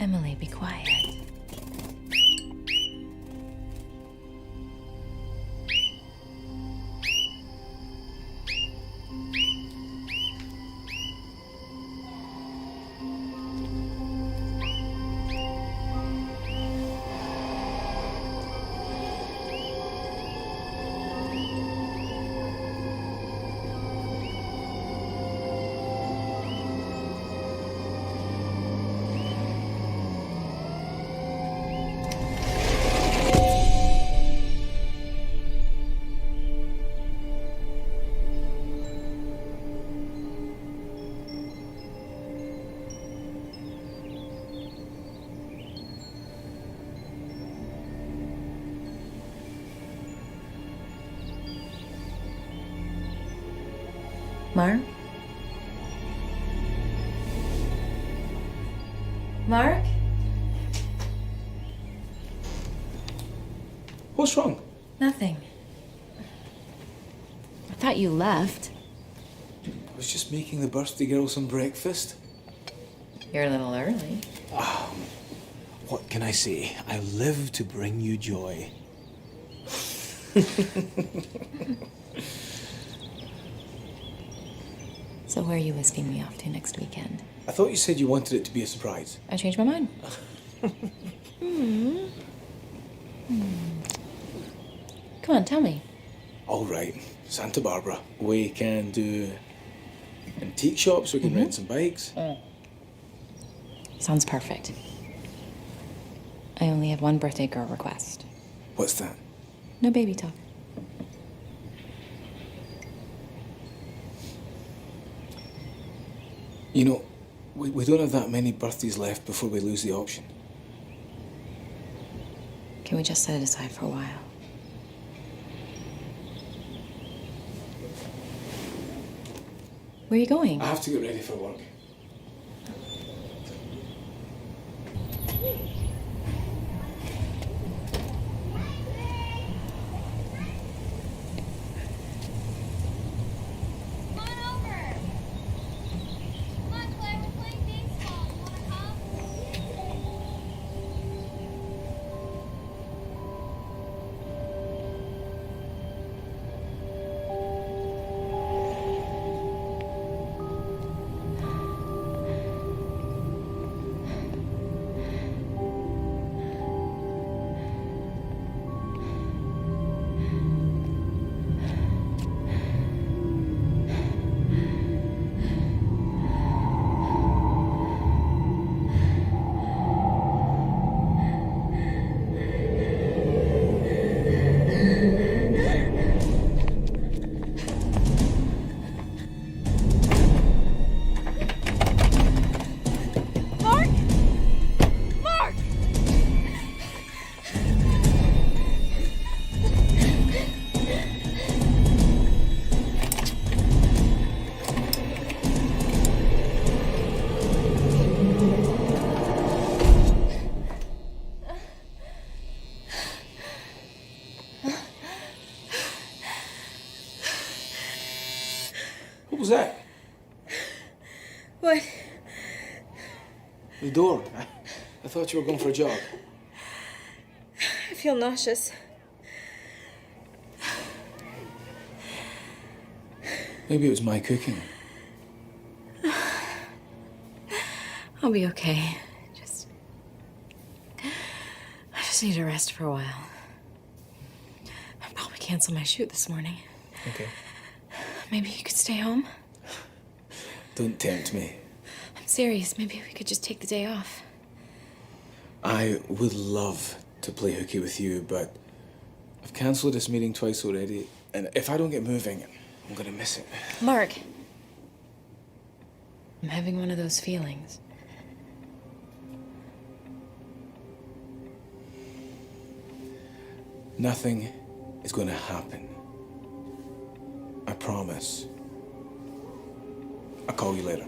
Emily, be quiet. Mark? Mark? What's wrong? Nothing. I thought you left. I was just making the birthday girl some breakfast. You're a little early. What can I say? I live to bring you joy. So where are you whisking me off to next weekend? I thought you said you wanted it to be a surprise. I changed my mind. Come on, tell me. All right, Santa Barbara. We can do antique shops, we can rent some bikes. Sounds perfect. I only have one birthday girl request. What's that? No baby talk. You know, we don't have that many birthdays left before we lose the option. Can we just set it aside for a while? Where are you going? I have to get ready for work. Come on over. Come on, Claire, we're playing baseball. You wanna come? Mark! Mark! What was that? What? The door. I thought you were going for a jog. I feel nauseous. Maybe it was my cooking. I'll be okay. I just need to rest for a while. I'll probably cancel my shoot this morning. Okay. Maybe you could stay home? Don't tempt me. I'm serious. Maybe we could just take the day off. I would love to play hooky with you, but I've cancelled this meeting twice already, and if I don't get moving, I'm gonna miss it. Mark. I'm having one of those feelings. Nothing is going to happen. I promise. I'll call you later.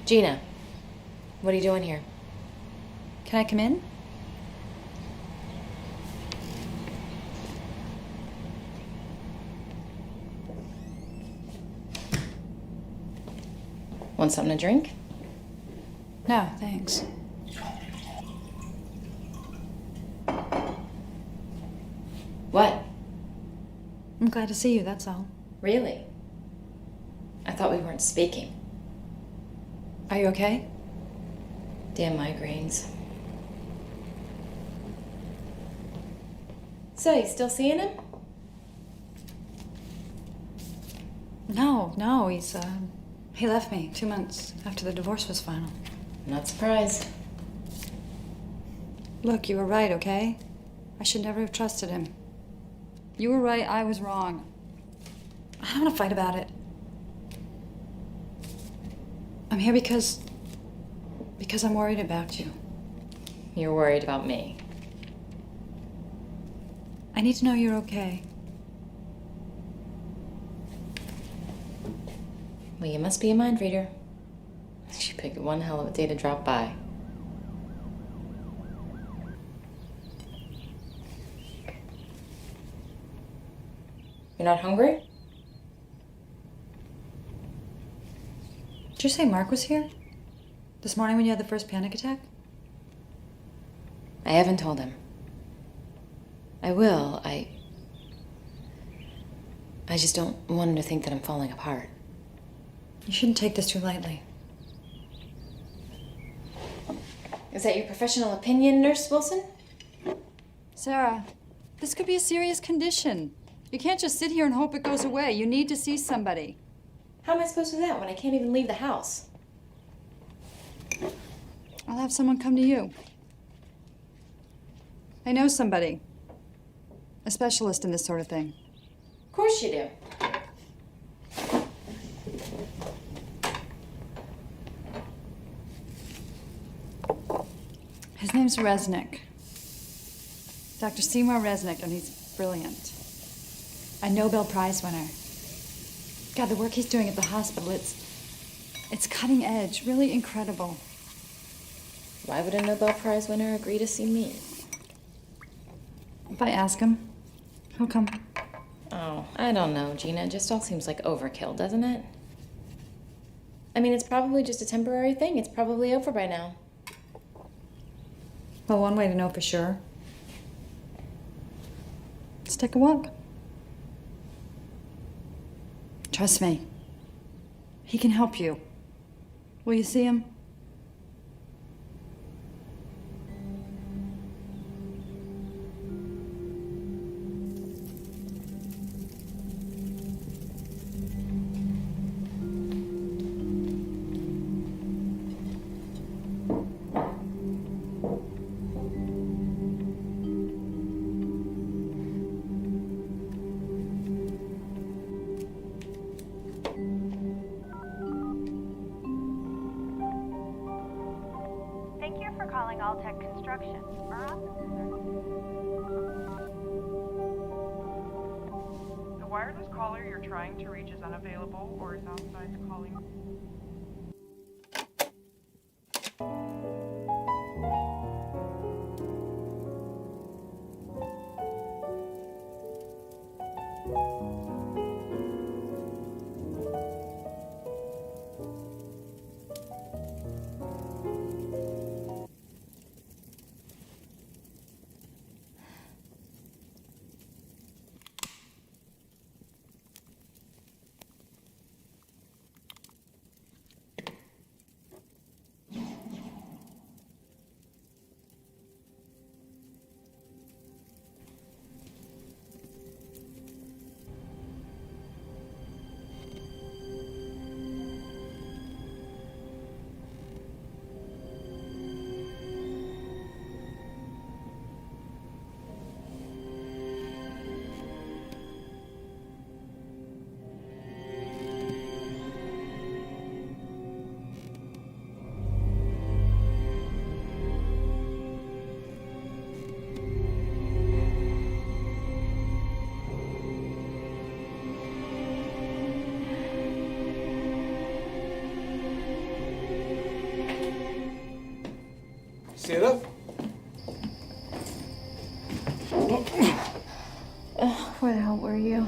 Gina, what are you doing here? Can I come in? Want something to drink? No, thanks. What? I'm glad to see you, that's all. Really? I thought we weren't speaking. Are you okay? Damn migraines. So, you still seeing him? No, he left me 2 months after the divorce was final. Not surprised. Look, you were right, okay? I should never have trusted him. You were right, I was wrong. I don't want to fight about it. I'm here because I'm worried about you. You're worried about me. I need to know you're okay. Well, you must be a mind reader. She picked one hell of a day to drop by. You're not hungry? Did you say Mark was here? This morning when you had the first panic attack? I haven't told him. I will. I just don't want him to think that I'm falling apart. You shouldn't take this too lightly. Is that your professional opinion, Nurse Wilson? Sarah, this could be a serious condition. You can't just sit here and hope it goes away. You need to see somebody. How am I supposed to do that when I can't even leave the house? I'll have someone come to you. I know somebody. A specialist in this sort of thing. Of course you do. His name's Resnick. Dr. Seymour Resnick, and he's brilliant. A Nobel Prize winner. God, the work he's doing at the hospital, it's cutting edge, really incredible. Why would a Nobel Prize winner agree to see me? If I ask him, he'll come. Oh, I don't know, Gina. It just all seems like overkill, doesn't it? I mean, it's probably just a temporary thing. It's probably over by now. Well, one way to know for sure. Let's take a walk. Trust me. He can help you. Will you see him? Thank you for calling Alltech Construction. Our offices are... The wireless caller you're trying to reach is unavailable or is outside calling. Where the hell were you?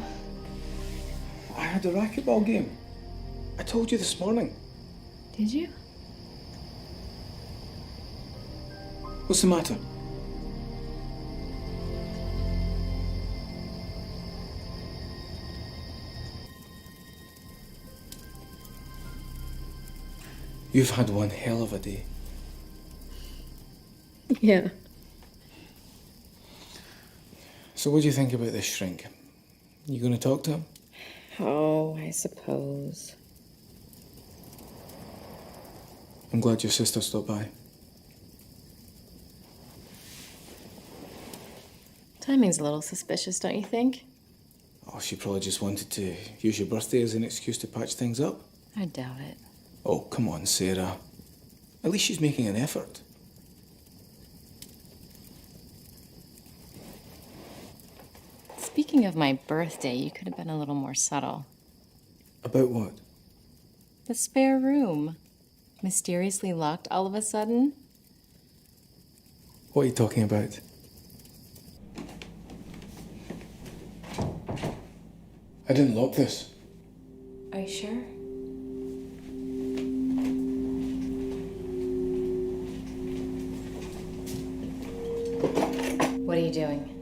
I had a racquetball game. I told you this morning. Did you? What's the matter? You've had one hell of a day. Yeah. So what do you think about this shrink? You gonna talk to him? Oh, I suppose. I'm glad your sister stopped by. Timing's a little suspicious, don't you think? Oh, she probably just wanted to use your birthday as an excuse to patch things up. I doubt it. Oh, come on, Sarah. At least she's making an effort. Speaking of my birthday, you could have been a little more subtle. About what? The spare room. Mysteriously locked all of a sudden. What are you talking about? I didn't lock this. Are you sure? What are you doing?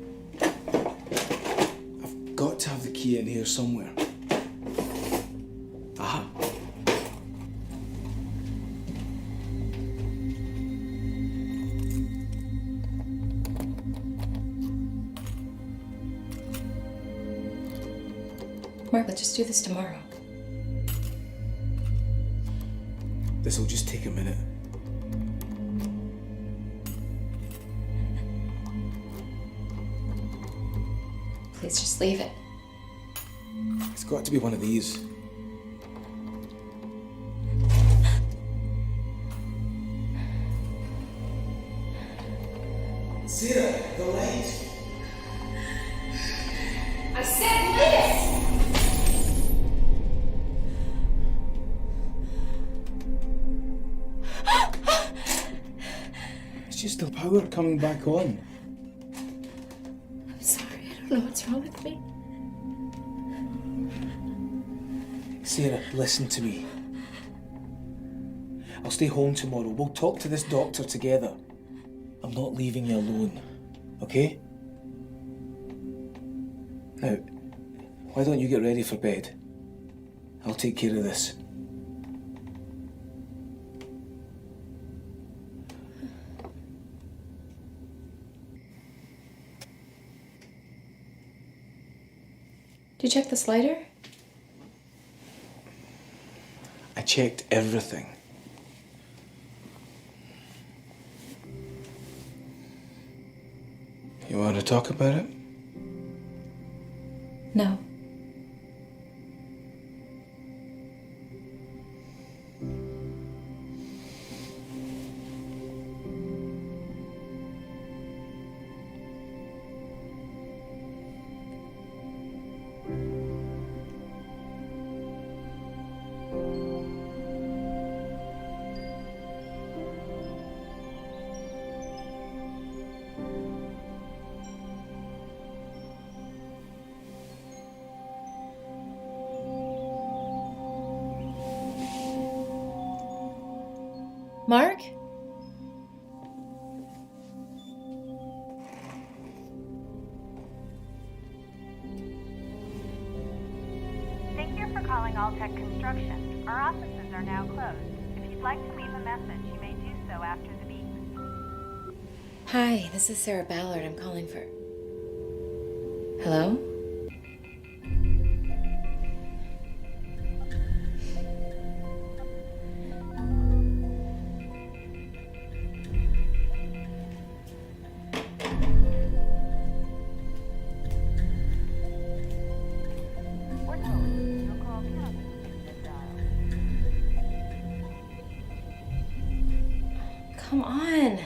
I've got to have the key in here somewhere. Aha. Mark, let's just do this tomorrow. This'll just take a minute. Please just leave it. It's got to be one of these. Sarah, the light. I said leave it! It's just the power coming back on. I'm sorry, I don't know what's wrong with me. Sarah, listen to me. I'll stay home tomorrow. We'll talk to this doctor together. I'm not leaving you alone, okay? Now, why don't you get ready for bed? I'll take care of this. Did you check the slider? I checked everything. You want to talk about it? No. Mark? Thank you for calling Alltech Construction. Our offices are now closed. If you'd like to leave a message, you may do so after the beep. Hi, this is Sarah Ballard. I'm calling for... Hello? We're told your call cannot be completed dial. Come on.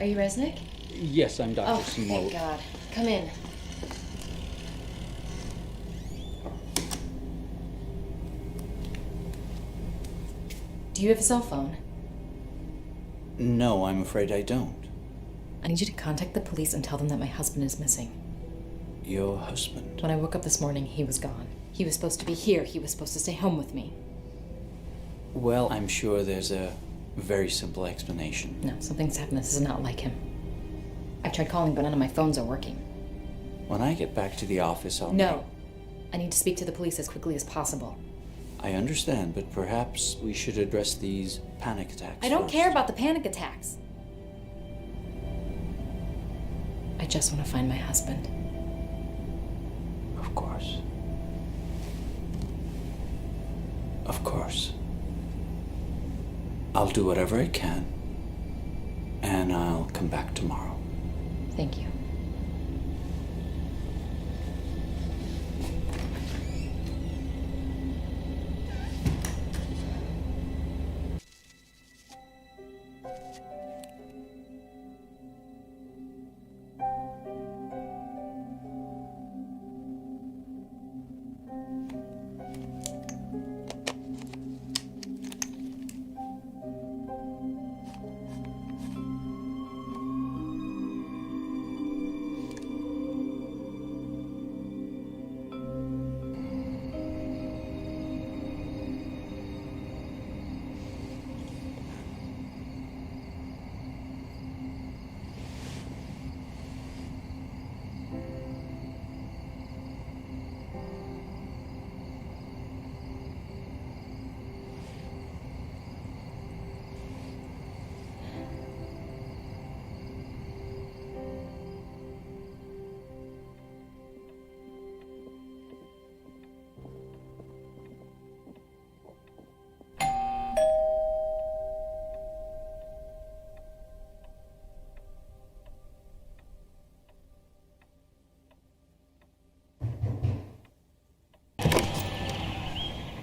Are you Resnick? Yes, I'm Dr. Oh, Seymour. thank God. Come in. Do you have a cell phone? No, I'm afraid I don't. I need you to contact the police and tell them that my husband is missing. Your husband? When I woke up this morning, he was gone. He was supposed to be here. He was supposed to stay home with me. Well, I'm sure there's a very simple explanation. No, something's happened. This is not like him. I've tried calling, but none of my phones are working. When I get back to the office, I'll... No. I need to speak to the police as quickly as possible. I understand, but perhaps we should address these panic attacks I don't first. care about the panic attacks. I just want to find my husband. Of course. Of course. I'll do whatever I can, and I'll come back tomorrow. Thank you.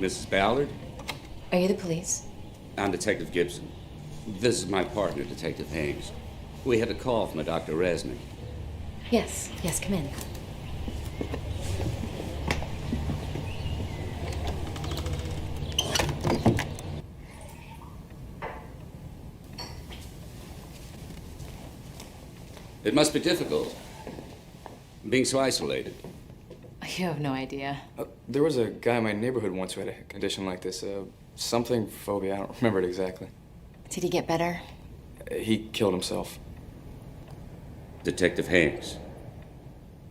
Mrs. Ballard? Are you the police? I'm Detective Gibson. This is my partner, Detective Haynes. We had a call from a Dr. Resnick. Yes, come in. It must be difficult, being so isolated. You have no idea. There was a guy in my neighborhood once who had a condition like this. Something phobia. I don't remember it exactly. Did he get better? He killed himself. Detective Haynes,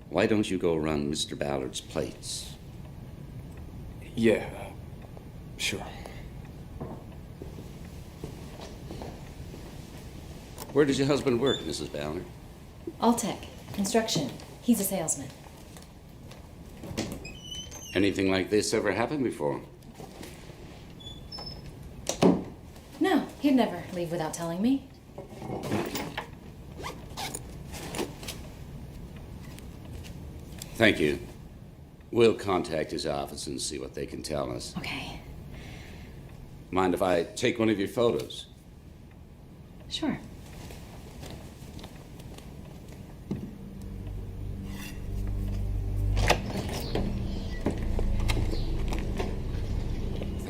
why don't you go run Mr. Ballard's plates? Yeah, sure. Where does your husband work, Mrs. Ballard? Alltech, construction. He's a salesman. Anything like this ever happened before? No, he'd never leave without telling me. Thank you. We'll contact his office and see what they can tell us. Okay, Mind if I take one of your photos? sure.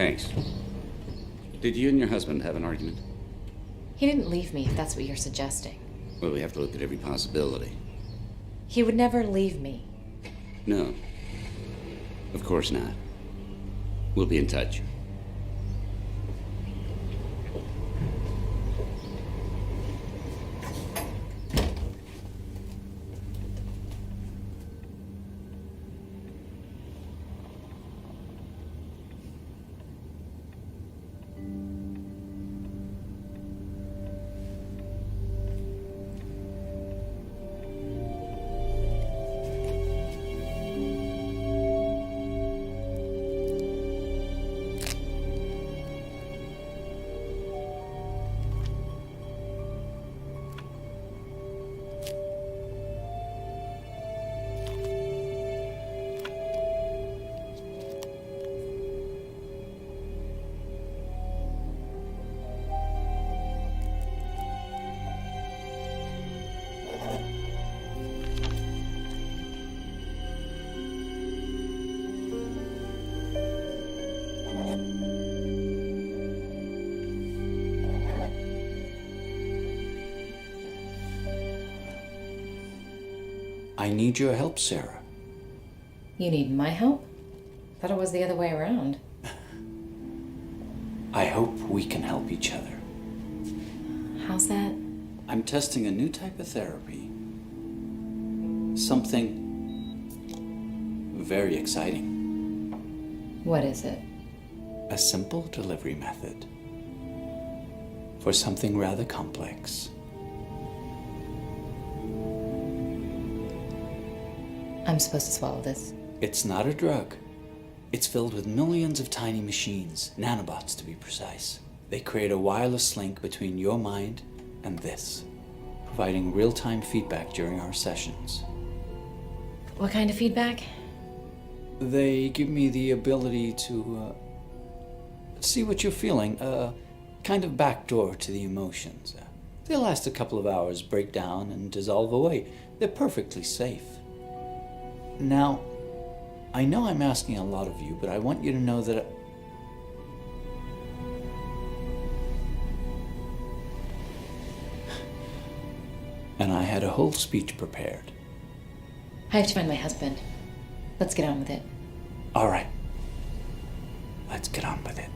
Thanks. Did you and your husband have an argument? He didn't leave me, if that's what you're suggesting. Well, we have to look at every possibility. He would never leave me. No. Of course not. We'll be in touch. I need your help, Sarah. You need my help? Thought it was the other way around. I hope we can help each other. How's that? I'm testing a new type of therapy. Something very exciting. What is it? A simple delivery method for something rather complex. I'm supposed to swallow this. It's not a drug. It's filled with millions of tiny machines, nanobots to be precise. They create a wireless link between your mind and this, providing real-time feedback during our sessions. What kind of feedback? They give me the ability to see what you're feeling, kind of backdoor to the emotions. They last a couple of hours, break down, and dissolve away. They're perfectly safe. Now, I know I'm asking a lot of you, but I want you to know that and I had a whole speech prepared. I have to find my husband. Let's get on with it. All right. Let's get on with it.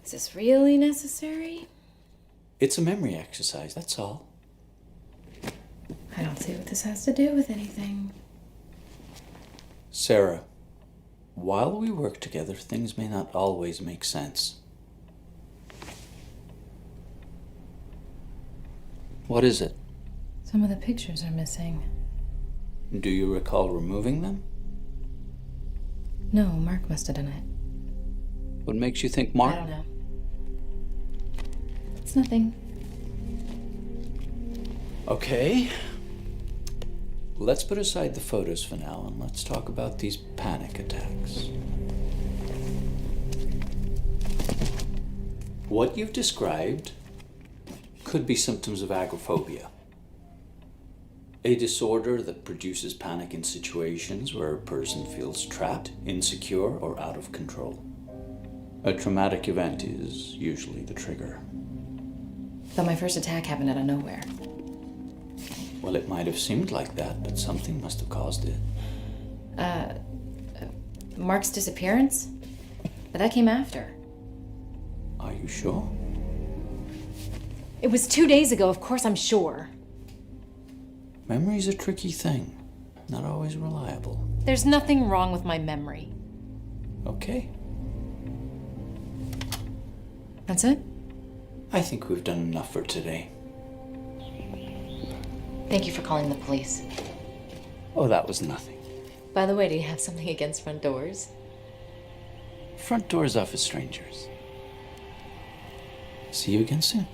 Is this really necessary? It's a memory exercise, that's all. I don't see what this has to do with anything. Sarah, while we work together, things may not always make sense. What is it? Some of the pictures are missing. Do you recall removing them? No, Mark must have done it. What makes you think Mark? I don't know. It's nothing. Okay. Let's put aside the photos for now and let's talk about these panic attacks. What you've described could be symptoms of agoraphobia, a disorder that produces panic in situations where a person feels trapped, insecure, or out of control. A traumatic event is usually the trigger. Though my first attack happened out of nowhere. Well, it might have seemed like that, but something must have caused it. Mark's disappearance? But that came after. Are you sure? It was 2 days ago, of course I'm sure. Memory's a tricky thing, not always reliable. There's nothing wrong with my memory. Okay, That's it? I think we've done enough for today. Thank you for calling the police. Oh, that was nothing. By the way, do you have something against front doors? Front doors are for strangers. See you again soon.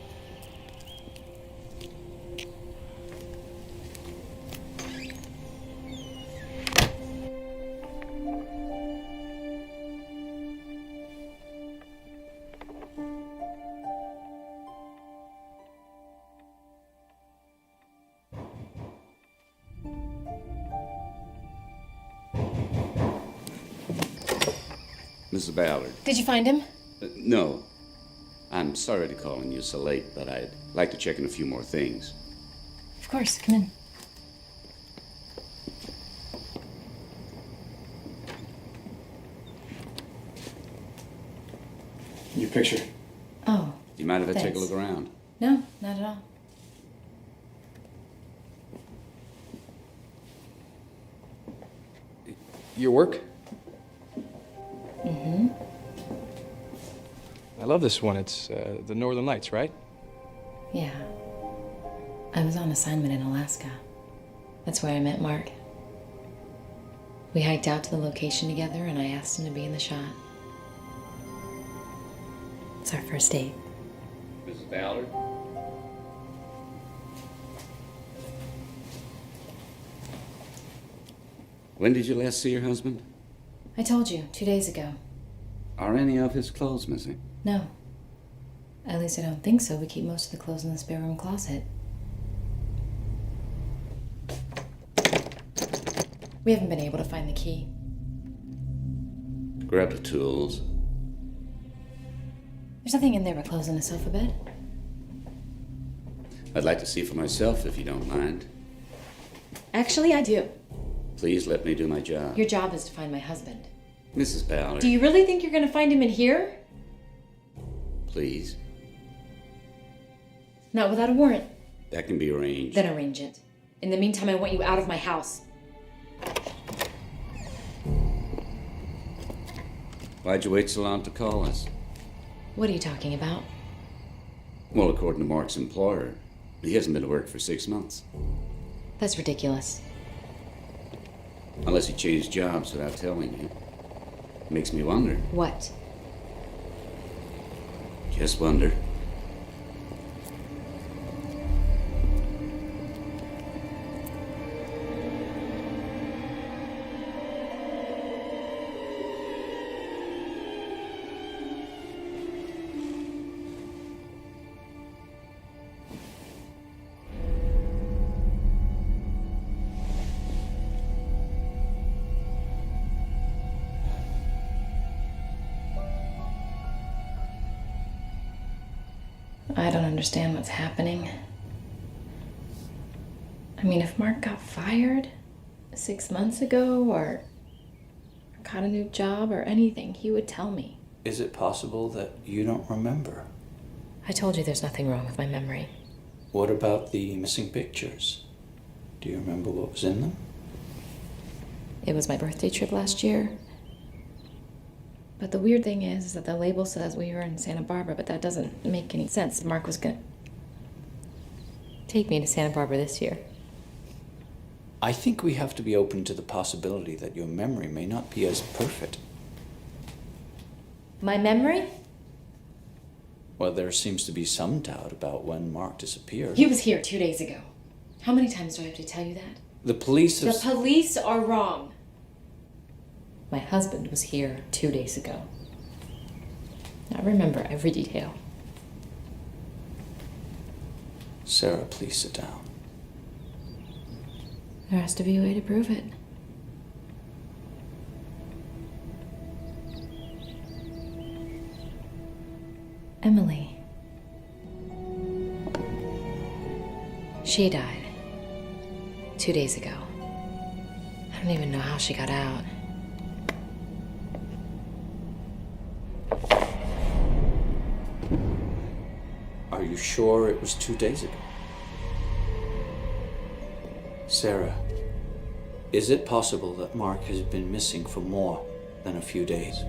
Mrs. Ballard. Did you find him? No. I'm sorry to call on you so late, but I'd like to check in a few more things. Of course, come in. Your picture. Oh, Do you mind if I take a Thanks. look around? no, not at all. Your work? Mm-hmm. I love this one. It's the Northern Lights, right? Yeah. I was on assignment in Alaska. That's where I met Mark. We hiked out to the location together and I asked him to be in the shot. It's our first date. Mrs. Ballard? When did you last see your husband? I told you, 2 days ago. Are any of his clothes missing? No. At least I don't think so. We keep most of the clothes in the spare room closet. We haven't been able to find the key. Grab the tools. There's nothing in there but clothes and a sofa bed. I'd like to see for myself if you don't mind. Actually, I do. Please let me do my job. Your job is to find my husband. Mrs. Ballard, Do you really think you're gonna find him in here? please. Not without a warrant. That can be arranged. Then arrange it. In the meantime, I want you out of my house. Why'd you wait so long to call us? What are you talking about? Well, according to Mark's employer, he hasn't been to work for 6 months. That's ridiculous. Unless he changed jobs without telling you. Makes me wonder. What? Just wonder. I don't understand what's happening. I mean, if Mark got fired 6 months ago or got a new job or anything, he would tell me. Is it possible that you don't remember? I told you there's nothing wrong with my memory. What about the missing pictures? Do you remember what was in them? It was my birthday trip last year. But the weird thing is that the label says we were in Santa Barbara, but that doesn't make any sense. Mark was gonna take me to Santa Barbara this year. I think we have to be open to the possibility that your memory may not be as perfect. My memory? Well, there seems to be some doubt about when Mark disappeared. He was here 2 days ago. How many times do I have to tell you that? The police have... The police are wrong. My husband was here 2 days ago. I remember every detail. Sarah, please sit down. There has to be a way to prove it. Emily. She died 2 days ago. I don't even know how she got out. Are you sure it was 2 days ago? Sarah, is it possible that Mark has been missing for more than a few days?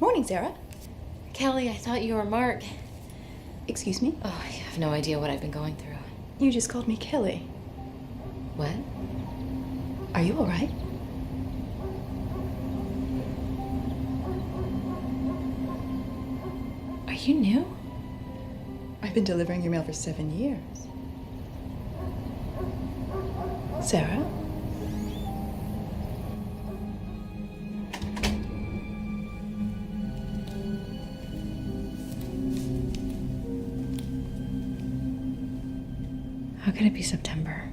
Morning, Sarah. Kelly, I thought you were Mark. Excuse me? Oh, you have no idea what I've been going through. You just called me Kelly. What? Are you all right? Are you new? I've been delivering your mail for 7 years. Sarah? How could it be September?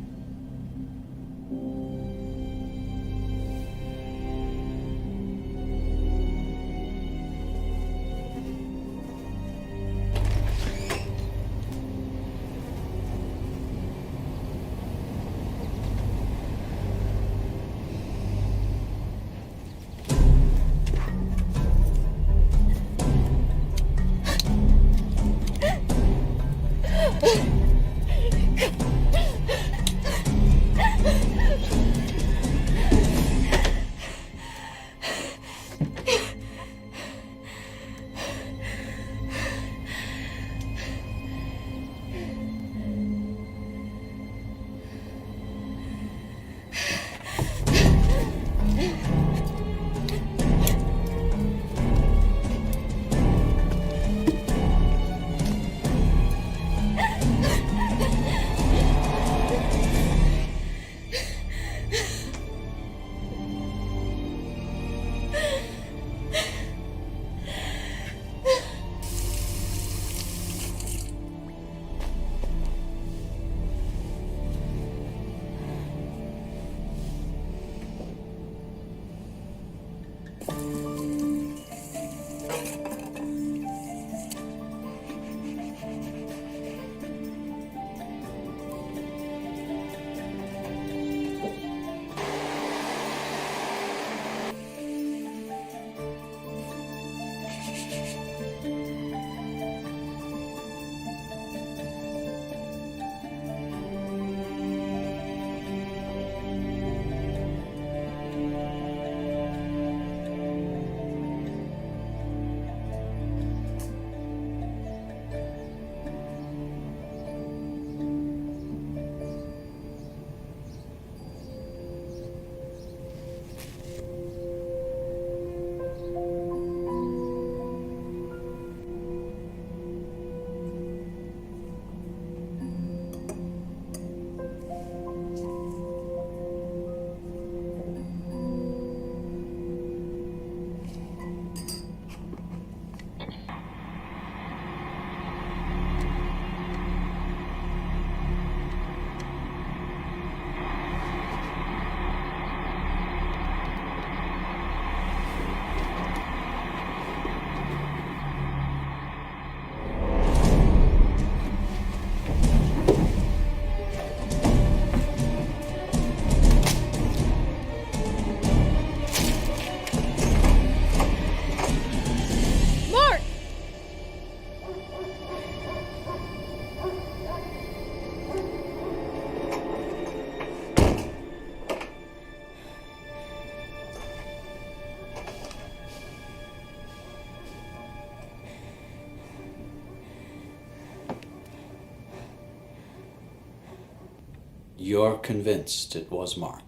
You're convinced it was Mark.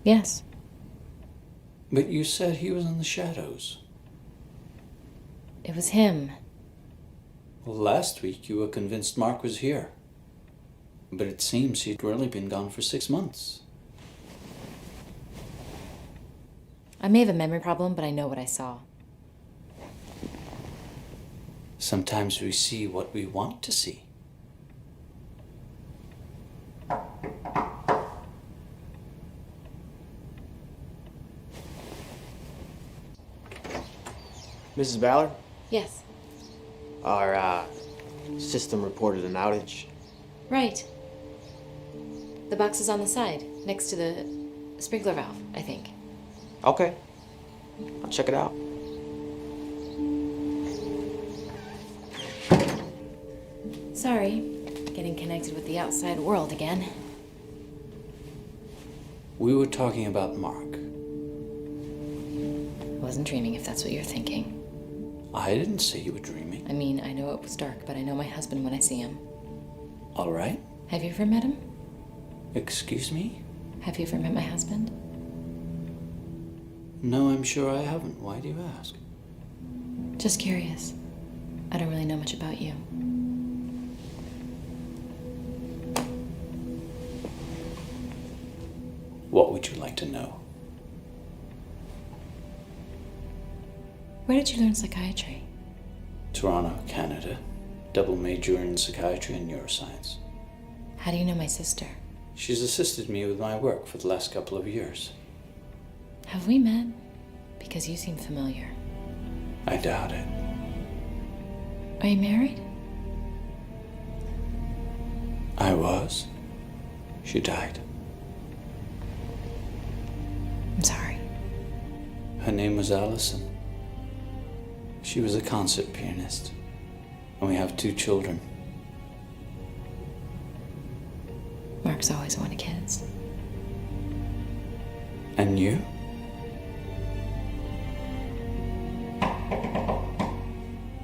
Yes. But you said he was in the shadows. It was him. Well, last week you were convinced Mark was here. But it seems he'd really been gone for 6 months. I may have a memory problem, but I know what I saw. Sometimes we see what we want to see. Mrs. Ballard, Yes. our system reported an outage. Right. The box is on the side, next to the sprinkler valve, I think. Okay, I'll check it out. Sorry, getting connected with the outside world again. We were talking about Mark. I wasn't dreaming, if that's what you're thinking. I didn't say you were dreaming. I mean, I know it was dark, but I know my husband when I see him. All right. Have you ever met him? Excuse me? Have you ever met my husband? No, I'm sure I haven't. Why do you ask? Just curious. I don't really know much about you. What would you like to know? Where did you learn psychiatry? Toronto, Canada. Double major in psychiatry and neuroscience. How do you know my sister? She's assisted me with my work for the last couple of years. Have we met? Because you seem familiar. I doubt it. Are you married? I was. She died. I'm sorry. Her name was Allison. She was a concert pianist. And we have 2 children. Mark's always wanted kids. And you?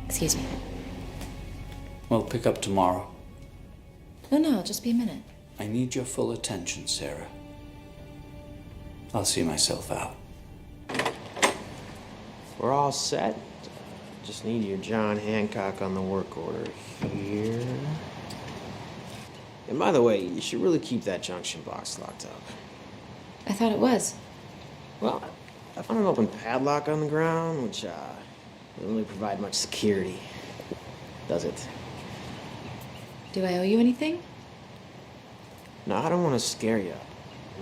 Excuse me. Well, pick up tomorrow. No, just be a minute. I need your full attention, Sarah. I'll see myself out. We're all set. Just need your John Hancock on the work order here. And by the way, you should really keep that junction box locked up. I thought it was. Well, I found an open padlock on the ground, which doesn't really provide much security, does it? Do I owe you anything? No, I don't want to scare you,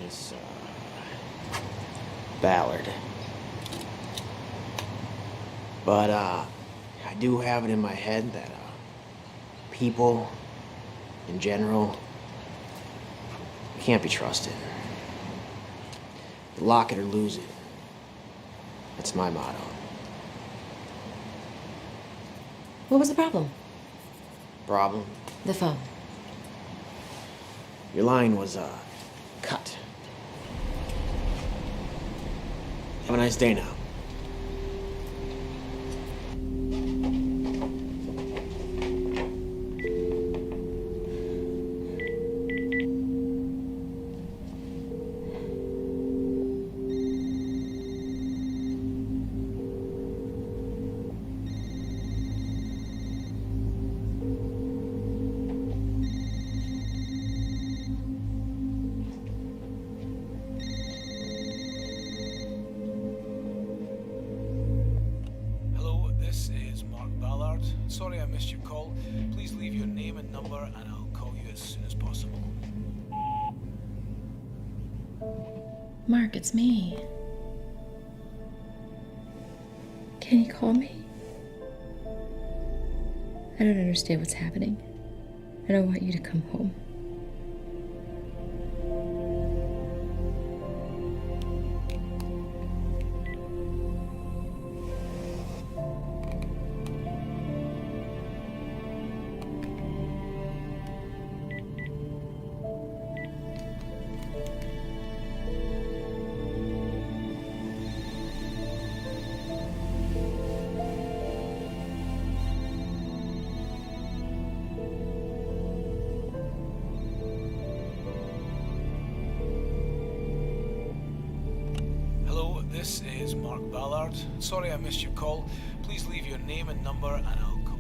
Miss Ballard. But I do have it in my head that people in general can't be trusted. Lock it or lose it. That's my motto. What was the problem? Problem? The phone. Your line was cut. Have a nice day now. Hello, this is Mark Ballard. Sorry I missed your call. Please leave your name and number and I'll call you as soon as possible. Mark, it's me. Can you call me? I don't understand what's happening. And I want you to come home. Sword. Sorry I missed your call. Please leave your name and number and I'll call.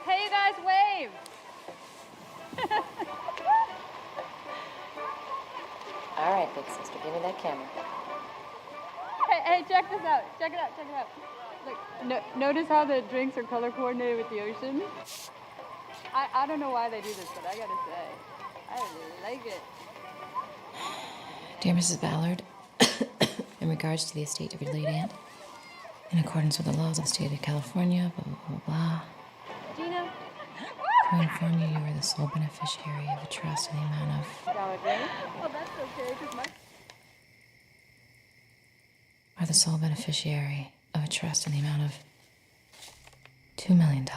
Hey, you guys, wave! All right, big sister, give me that camera. Hey, check this out. Check it out. Look, notice how the drinks are color coordinated with the ocean? I don't know why they do this, but I gotta say, I like it. Dear Mrs. Ballard, in regards to the estate of your late aunt, in accordance with the laws of the state of California, blah, blah, blah, blah. Gina? To inform you, you are the sole beneficiary of a trust in the amount of... Valid, right? Oh, that's okay, because my... Are the sole beneficiary of a trust in the amount of $2 million.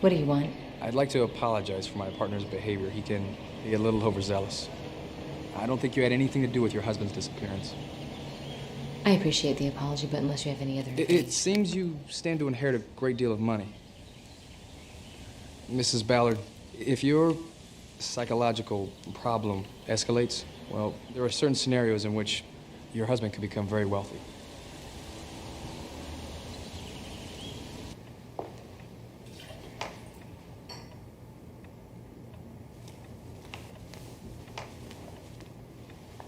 What do you want? I'd like to apologize for my partner's behavior. He can be a little overzealous. I don't think you had anything to do with your husband's disappearance. I appreciate the apology, but unless you have any other... It seems you stand to inherit a great deal of money. Mrs. Ballard, if your psychological problem escalates, well, there are certain scenarios in which your husband could become very wealthy.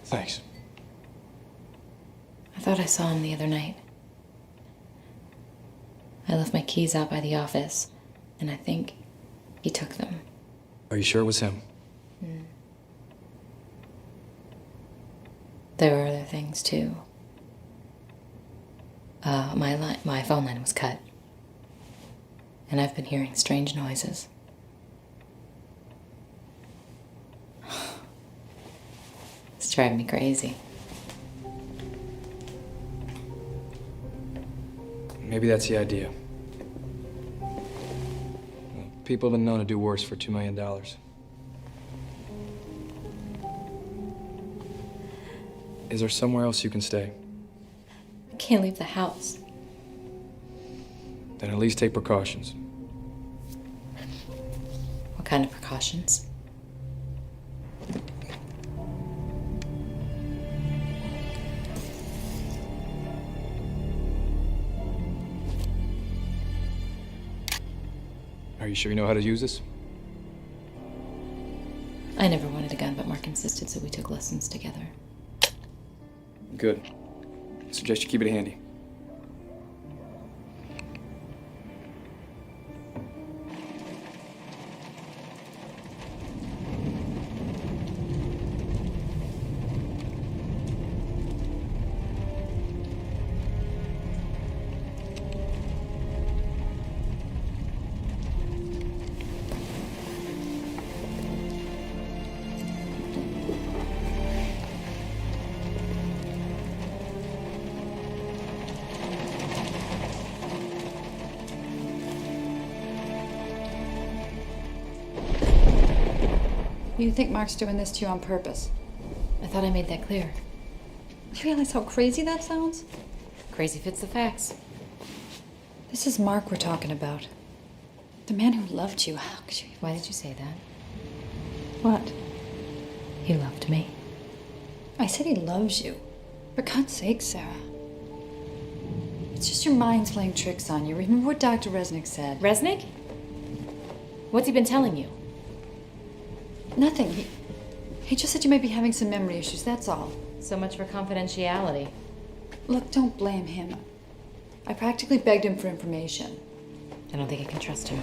Thanks. I thought I saw him the other night. I left my keys out by the office, and I think he took them. Are you sure it was him? There were other things, too. My phone line was cut. And I've been hearing strange noises. It's driving me crazy. Maybe that's the idea. People have been known to do worse for $2 million. Is there somewhere else you can stay? I can't leave the house. Then at least take precautions. What kind of precautions? Are you sure you know how to use this? I never wanted a gun, but Mark insisted, so we took lessons together. Good. I suggest you keep it handy. You think Mark's doing this to you on purpose? I thought I made that clear. You realize how crazy that sounds? Crazy fits the facts. This is Mark we're talking about. The man who loved you. How could you... Why did you say that? What? He loved me. I said he loves you. For God's sake, Sarah. It's just your mind's playing tricks on you. Remember what Dr. Resnick said? Resnick? What's he been telling you? Nothing. He just said you might be having some memory issues, that's all. So much for confidentiality. Look, don't blame him. I practically begged him for information. I don't think I can trust him.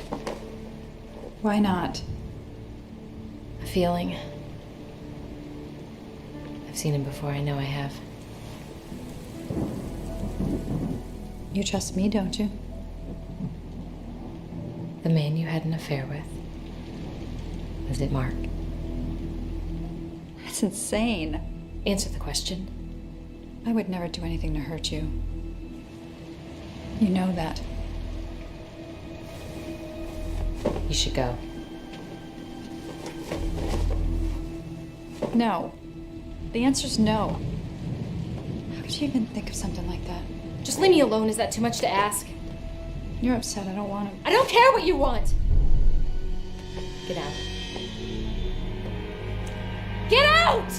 Why not? A feeling. I've seen him before, I know I have. You trust me, don't you? The man you had an affair with. Was it Mark? That's insane. Answer the question. I would never do anything to hurt you. You know that. You should go. No. The answer's no. How could you even think of something like that? Just leave me alone. Is that too much to ask? You're upset. I don't want to. I don't care what you want! Get out. Get out!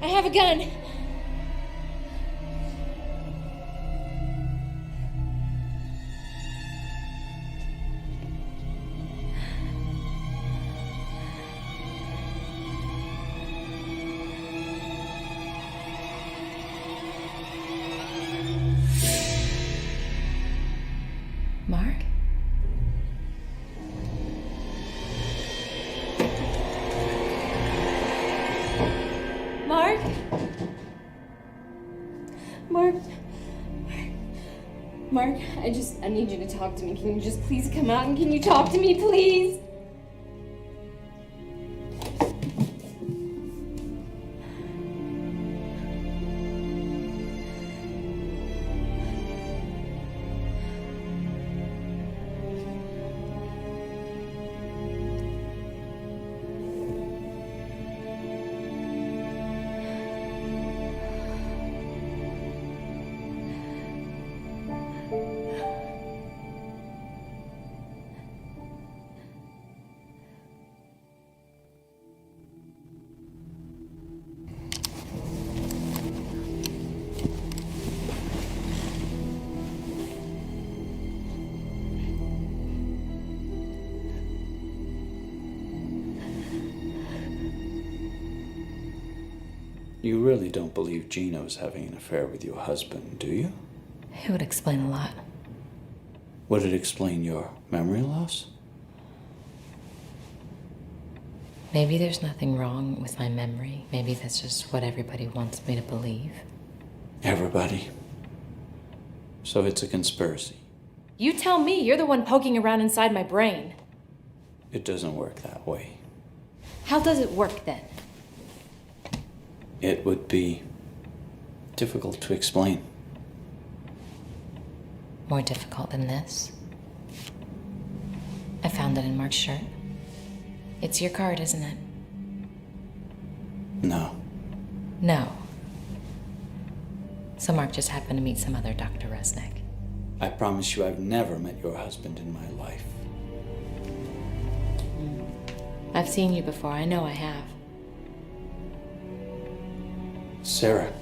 I have a gun. Mark, I need you to talk to me. Can you just please come out and can you talk to me, please? You really don't believe Gino's having an affair with your husband, do you? It would explain a lot. Would it explain your memory loss? Maybe there's nothing wrong with my memory. Maybe that's just what everybody wants me to believe. Everybody. So it's a conspiracy. You tell me. You're the one poking around inside my brain. It doesn't work that way. How does it work then? It would be difficult to explain. More difficult than this. I found it in Mark's shirt. It's your card, isn't it? No. No. So Mark just happened to meet some other Dr. Resnick. I promise you I've never met your husband in my life. I've seen you before. I know I have. Sarah,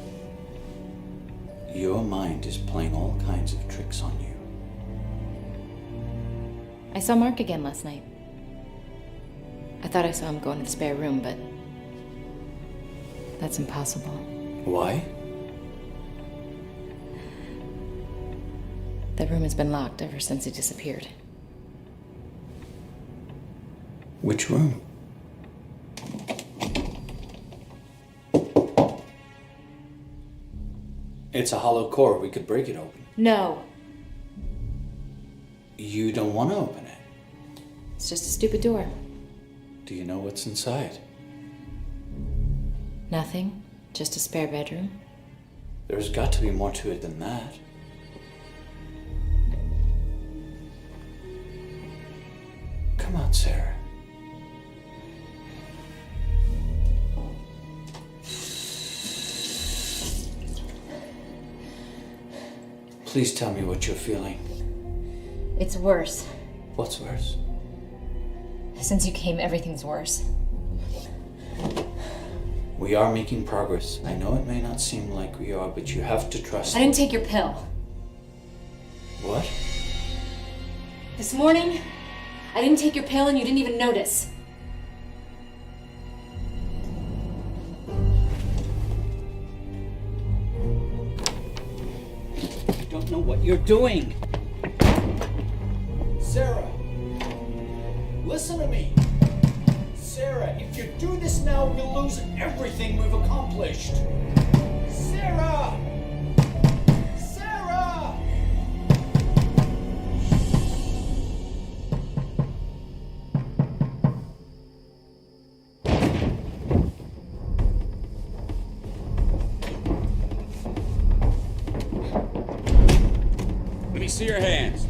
your mind is playing all kinds of tricks on you. I saw Mark again last night. I thought I saw him go into the spare room, but that's impossible. Why? The room has been locked ever since he disappeared. Which room? It's a hollow core. We could break it open. No. You don't want to open it. It's just a stupid door. Do you know what's inside? Nothing. Just a spare bedroom. There's got to be more to it than that. Come on, Sarah. Please tell me what you're feeling. It's worse. What's worse? Since you came, everything's worse. We are making progress. I know it may not seem like we are, but you have to trust I didn't take your pill. What? This morning, I didn't take your pill and you didn't even notice. You don't know what you're doing. Sarah, listen to me. Sarah, if you do this now, we'll lose everything we've accomplished. Sarah! Sarah! Let me see your hands.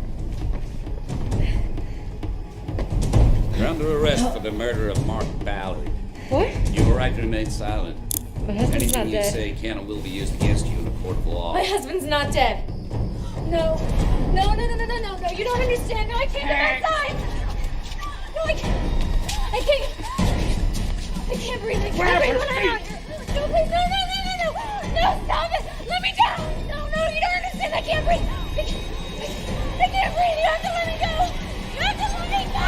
You're under arrest for the murder of Mark Ballard. What? You have a right to remain silent. My husband's not Anything you dead. say can and will be used against you in a court of law. My husband's not dead. No. No, no, no, no, no, no, no. You don't understand. No, I can't get outside. No, I can't. I can't breathe. I can't breathe when I'm out here. No, please. No, no, no, no, no. No, stop it. Let me down. No, no, you don't understand. I can't breathe. I can't breathe. You have to let me go. You have to let me go.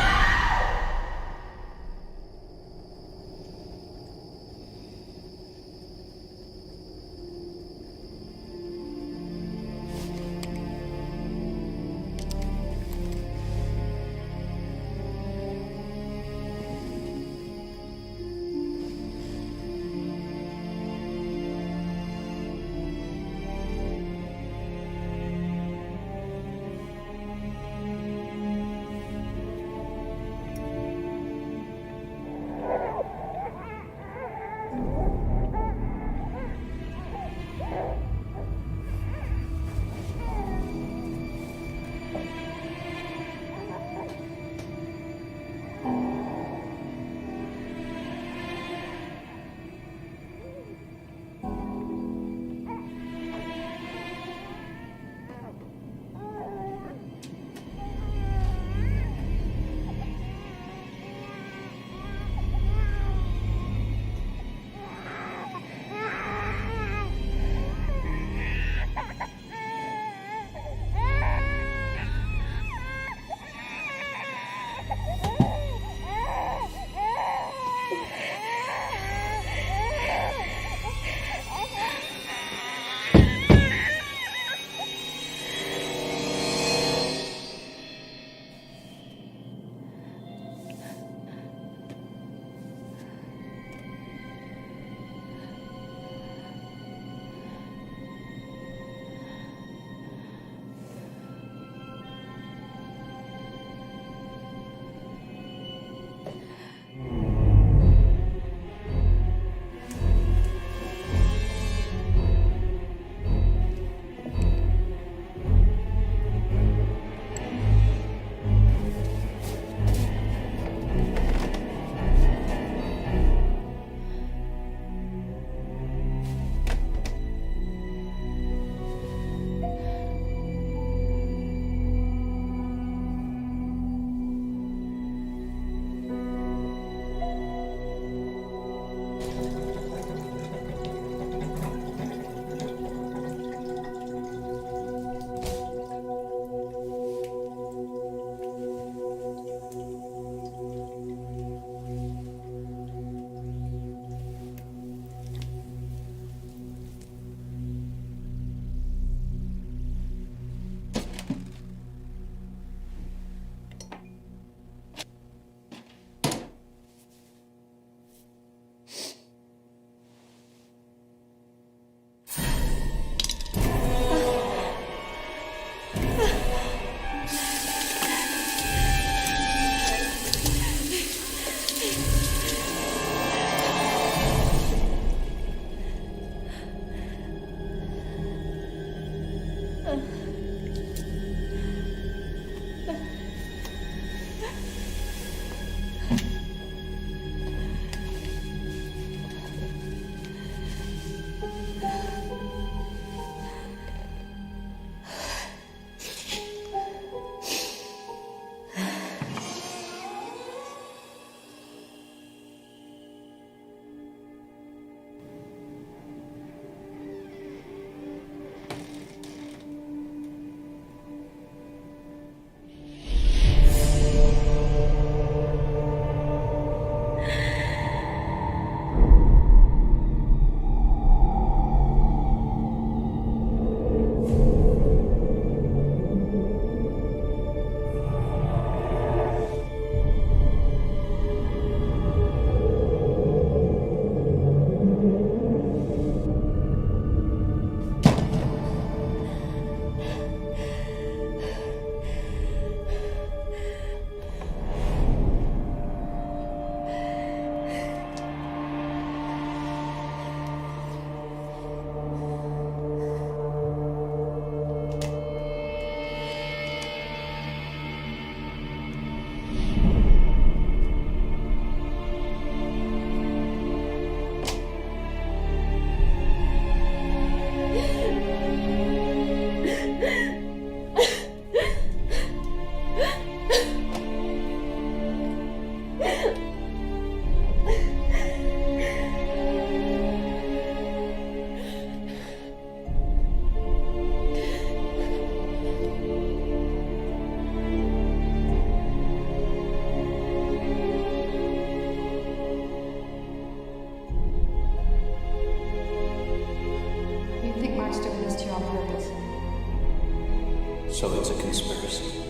So it's a conspiracy.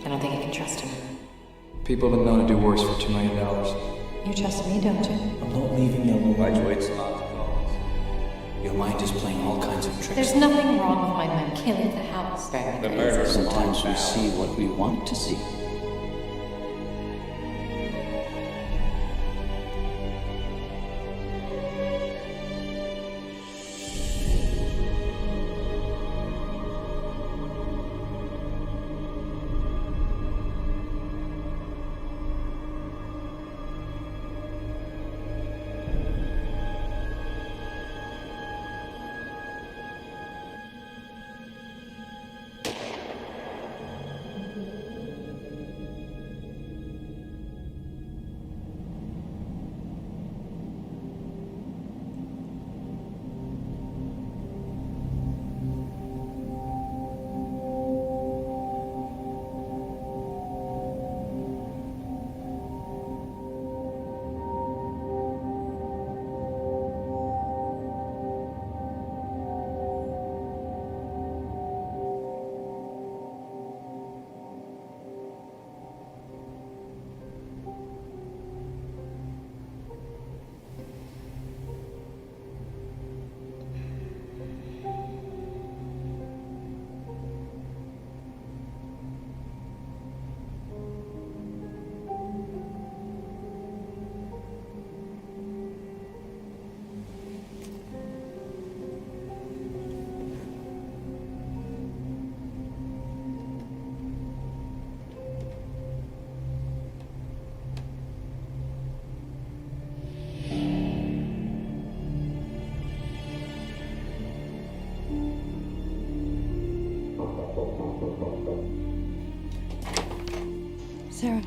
I don't think I can trust him. People have been known to do worse for $2 million. You trust me, don't you? I'm not leaving you alone. Graduates allowed to call. Your mind is playing all kinds of tricks. There's nothing wrong with my mind. Can't leave the house. The murder. Sometimes we see what we want to see. Sarah.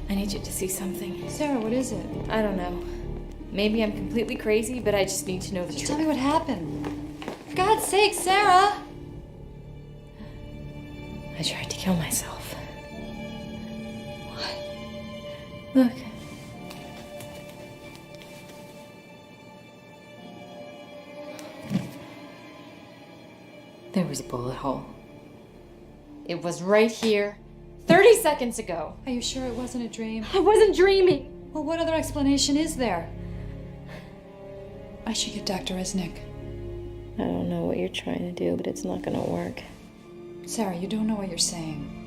I need you to see something. Sarah, what is it? I don't know. Maybe I'm completely crazy, but I just need to know the Just truth. tell me what happened. For God's sake, Sarah! I tried to kill myself. What? Look. There was a bullet hole. It was right here, 30 seconds ago. Are you sure it wasn't a dream? I wasn't dreaming. Well, what other explanation is there? I should get Dr. Resnick. I don't know what you're trying to do, but it's not gonna work. Sarah, you don't know what you're saying.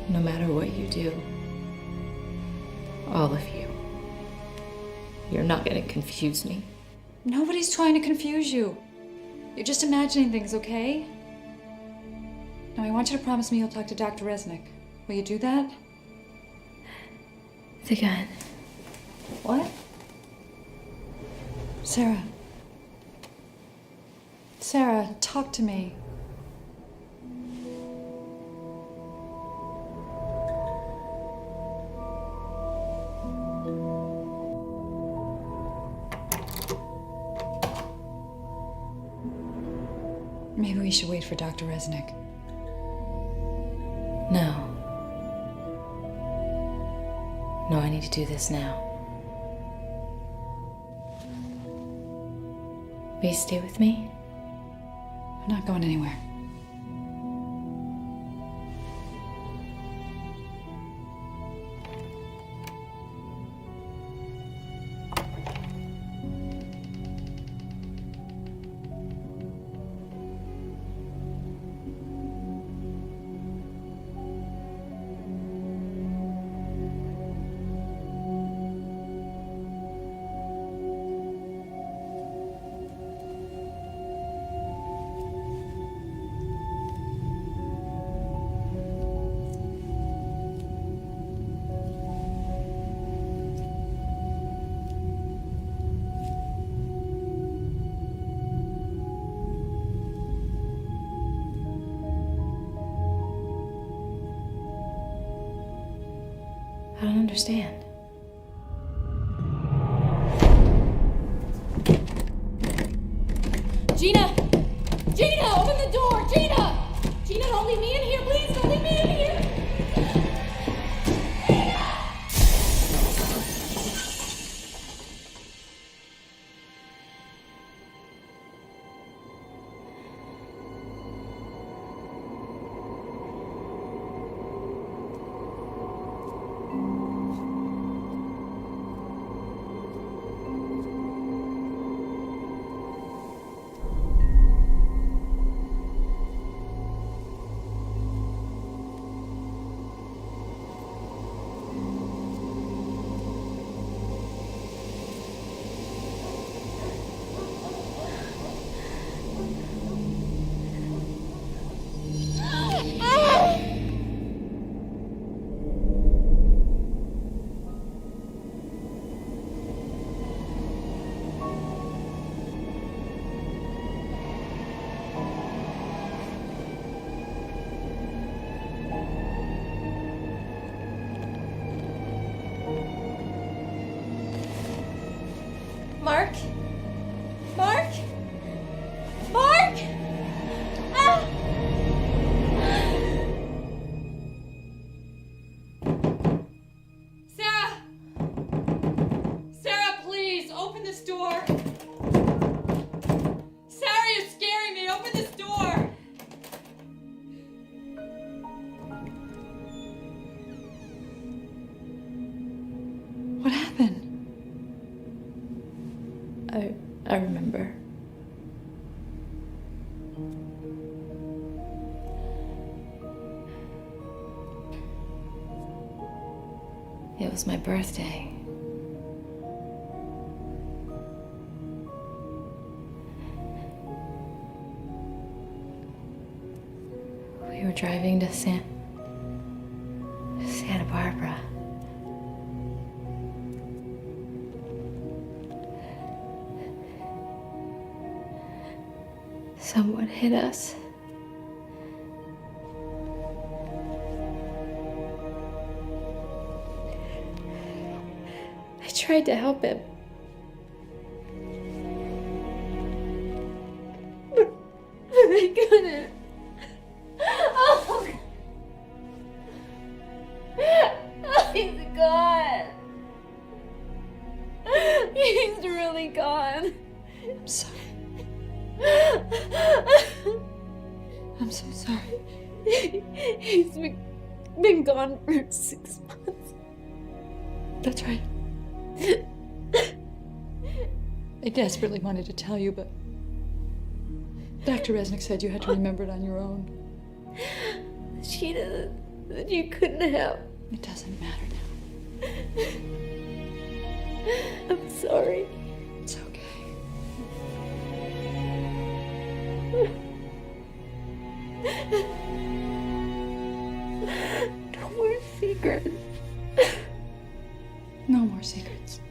No matter what you do, all of you, you're not gonna confuse me. Nobody's trying to confuse you. You're just imagining things, okay? Now, I want you to promise me you'll talk to Dr. Resnick. Will you do that? The gun. What? Sarah. Sarah, talk to me. Maybe we should wait for Dr. Resnick. No. No, I need to do this now. Will you stay with me? I'm not going anywhere. I don't understand. Gina! Gina, open the door! Gina! Gina, don't leave me in here, please! Don't leave me in here! Mark? Mark? Mark? Ah! Sarah! Sarah, please, open this door. Sarah, you're scaring me. Open this door. What happened? I remember. It was my birthday. We were driving to Santa Barbara. Someone hit us. I tried to help him. But I couldn't. Oh, he's gone. He's really gone. I'm sorry. I'm so sorry. He's been gone for 6 months. That's right. I desperately wanted to tell you, but Dr. Resnick said you had to remember it on your own. She doesn't. That you couldn't have. It doesn't matter now. I'm sorry. It's okay. No more secrets. No more secrets.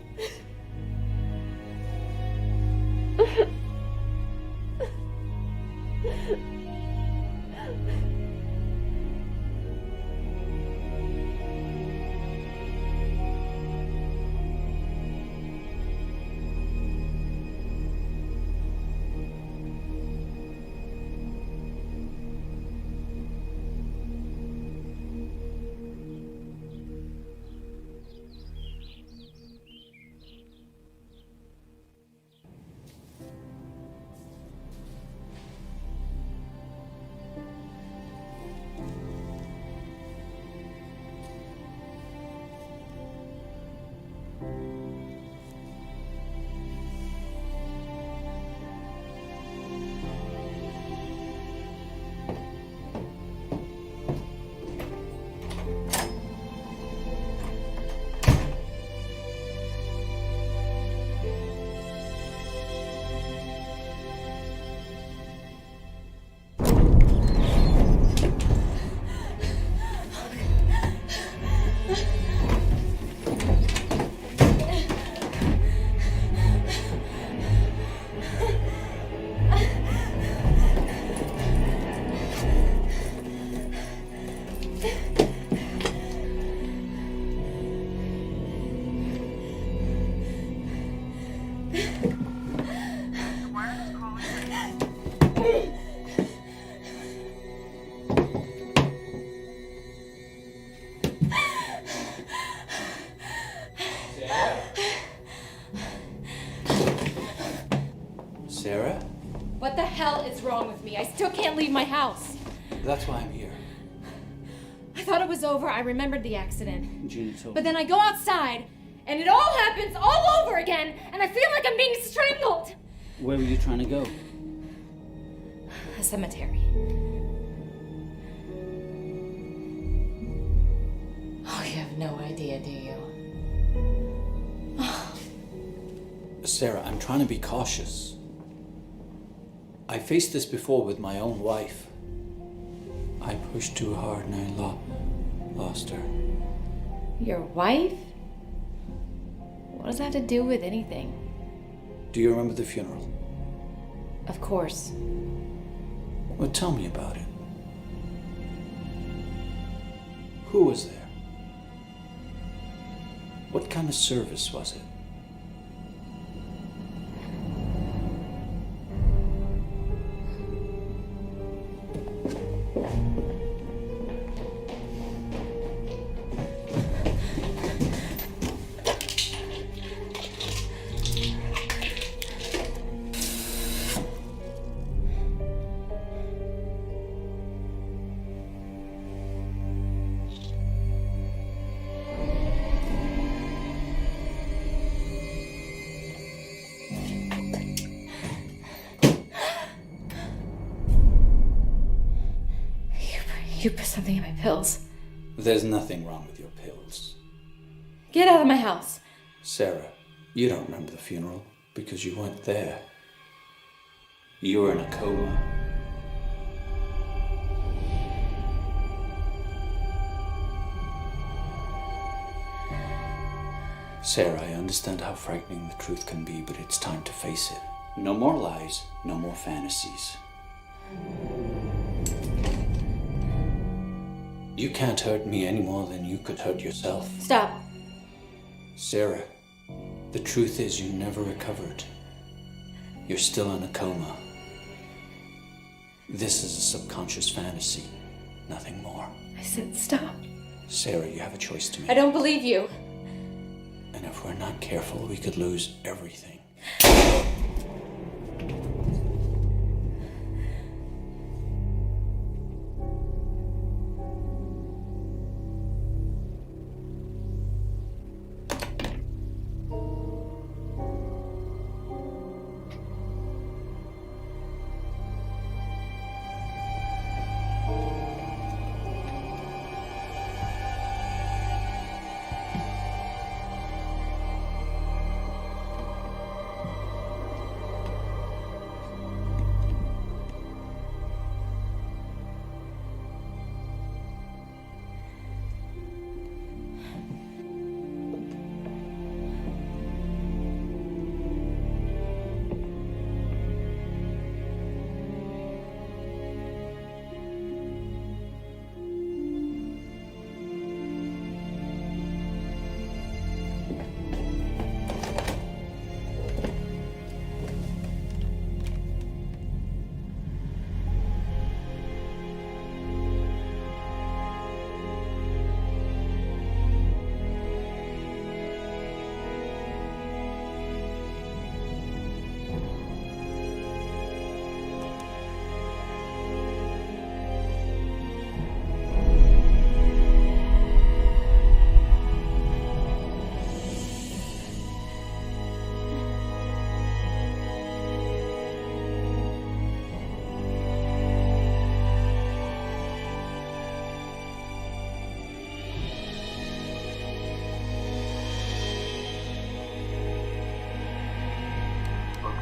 Sarah? What the hell is wrong with me? I still can't leave my house. That's why I'm here. I thought it was over. I remembered the accident. Gina told But then I go outside, and it all happens all over again, and I feel like I'm being strangled. Where were you trying to go? A cemetery. Oh, you have no idea, do you? Sarah, I'm trying to be cautious. I faced this before with my own wife. I pushed too hard and I lost her. Your wife? What does that have to do with anything? Do you remember the funeral? Of course. Well, tell me about it. Who was there? What kind of service was it? You put something in my pills. There's nothing wrong with your pills. Get out of my house. Sarah, you don't remember the funeral because you weren't there. You were in a coma. Sarah, I understand how frightening the truth can be, but it's time to face it. No more lies, no more fantasies. You can't hurt me any more than you could hurt yourself. Stop. Sarah, the truth is you never recovered. You're still in a coma. This is a subconscious fantasy, nothing more. I said stop. Sarah, you have a choice to make. I don't believe you. And if we're not careful, we could lose everything.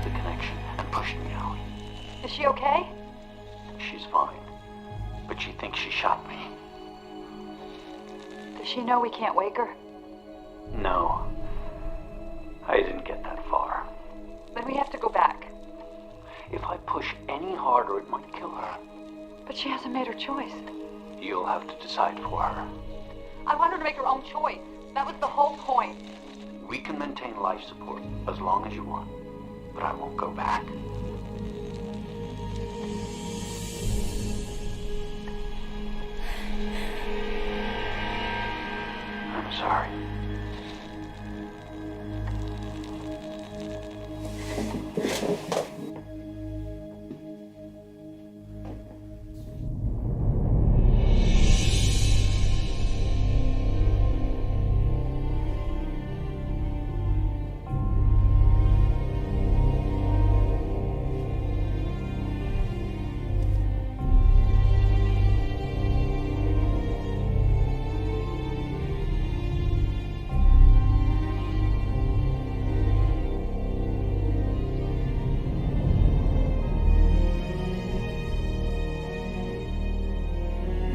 The connection and pushed me out. Is she okay? She's fine, but she thinks she shot me. Does she know we can't wake her? No, I didn't get that far. Then we have to go back. If I push any harder, it might kill her. But she hasn't made her choice. You'll have to decide for her. I want her to make her own choice. That was the whole point. We can maintain life support as long as you want, but I won't go back. I'm sorry.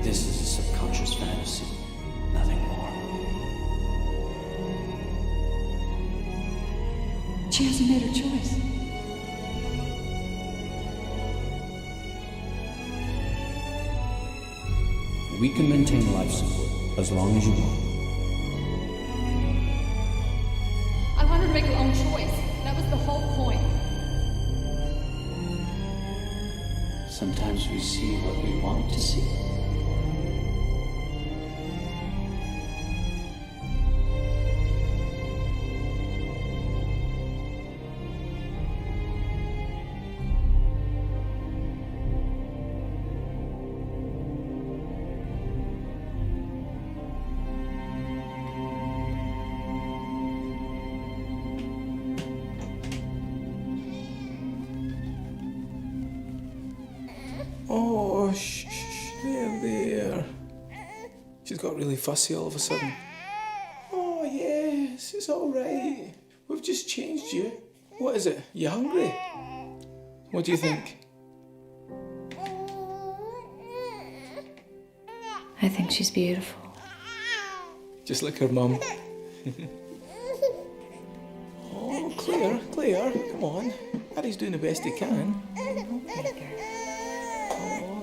This is a subconscious fantasy, nothing more. She hasn't made her choice. We can maintain life support as long as you want. I want her to make her own choice. That was the whole point. Sometimes we see what we want to see. Oh, shh, She's got really fussy all of a sudden. Oh, yes, it's all right. We've just changed you. What is it? You hungry? What do you think? I think she's beautiful. Just like her mum. Oh, Claire, come on. Daddy's doing the best he can. Oh,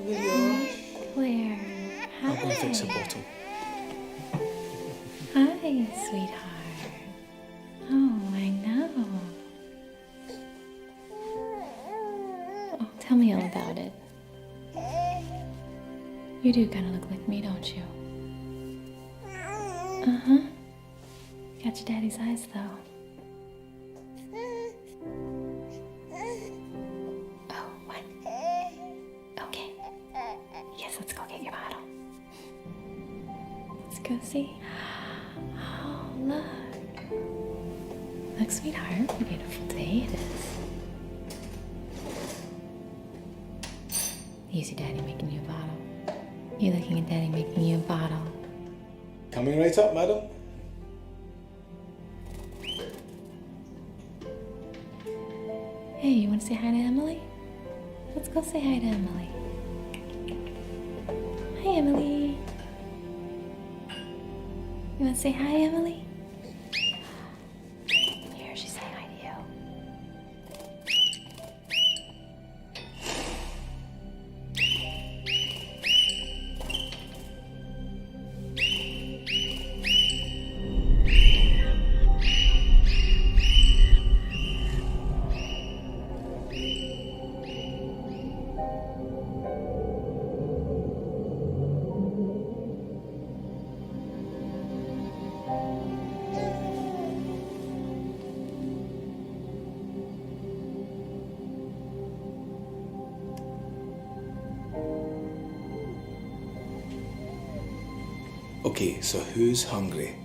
there you are. Claire, I'm going to fix a bottle. Hi, sweetheart. Oh, I know. Oh, tell me all about it. You do kind of look like me, don't you? Uh-huh. Got your daddy's eyes, though. Oh, what? Okay. Yes, let's go get your bottle. Let's go see. Oh, look. Look, sweetheart, what a beautiful day it is. Easy, Daddy making you a bottle. You looking at Daddy making you a bottle. Coming right up, madam. Hey, you want to say hi to Emily? Let's go say hi to Emily. Hi, Emily. You want to say hi, Emily? Here, she's saying hi to you. Okay, so who's hungry?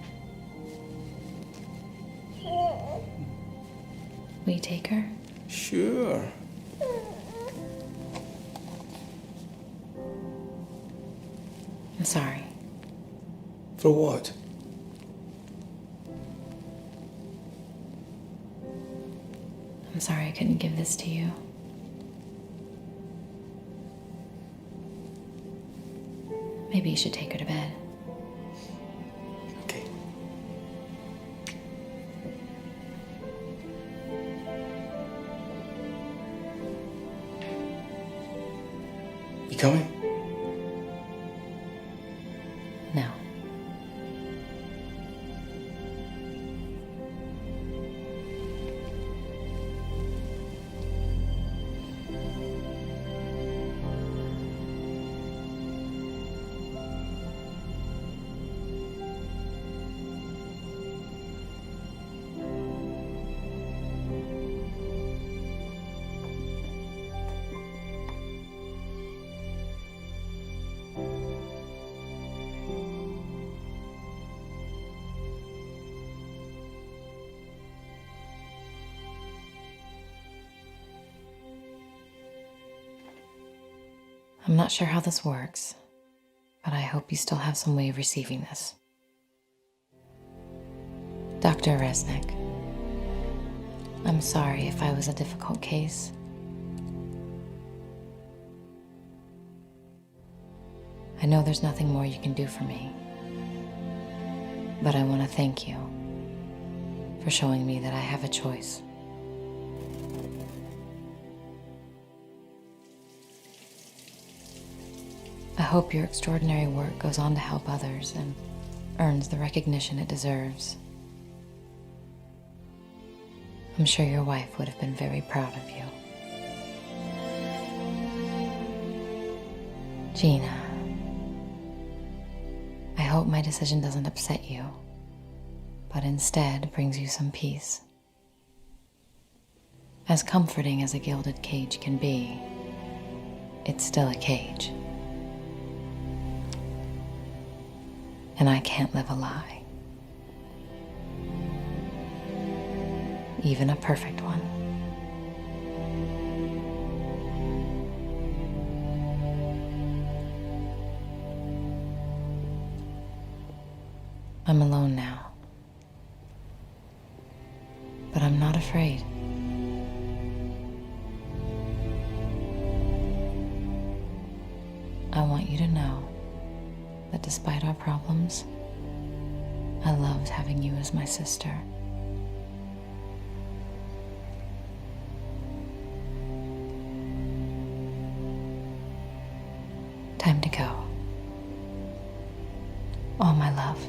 Will you take her? Sure. I'm sorry. For what? I'm sorry I couldn't give this to you. Maybe you should take her to bed. Okay. You coming? No. I'm not sure how this works, but I hope you still have some way of receiving this. Dr. Resnick, I'm sorry if I was a difficult case. I know there's nothing more you can do for me, but I want to thank you for showing me that I have a choice. I hope your extraordinary work goes on to help others and earns the recognition it deserves. I'm sure your wife would have been very proud of you. Gina, I hope my decision doesn't upset you, but instead brings you some peace. As comforting as a gilded cage can be, it's still a cage. And I can't live a lie. Even a perfect one. I'm alone now. But I'm not afraid. I want you to know that despite our problems, I loved having you as my sister. Time to go. All my love.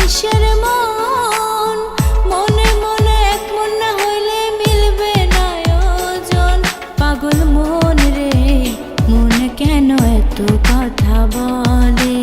কিসের মন মনে মনে এক মন না হইলে মিলবে না ওজন পাগল মন রে মন কেন এত কথা বলে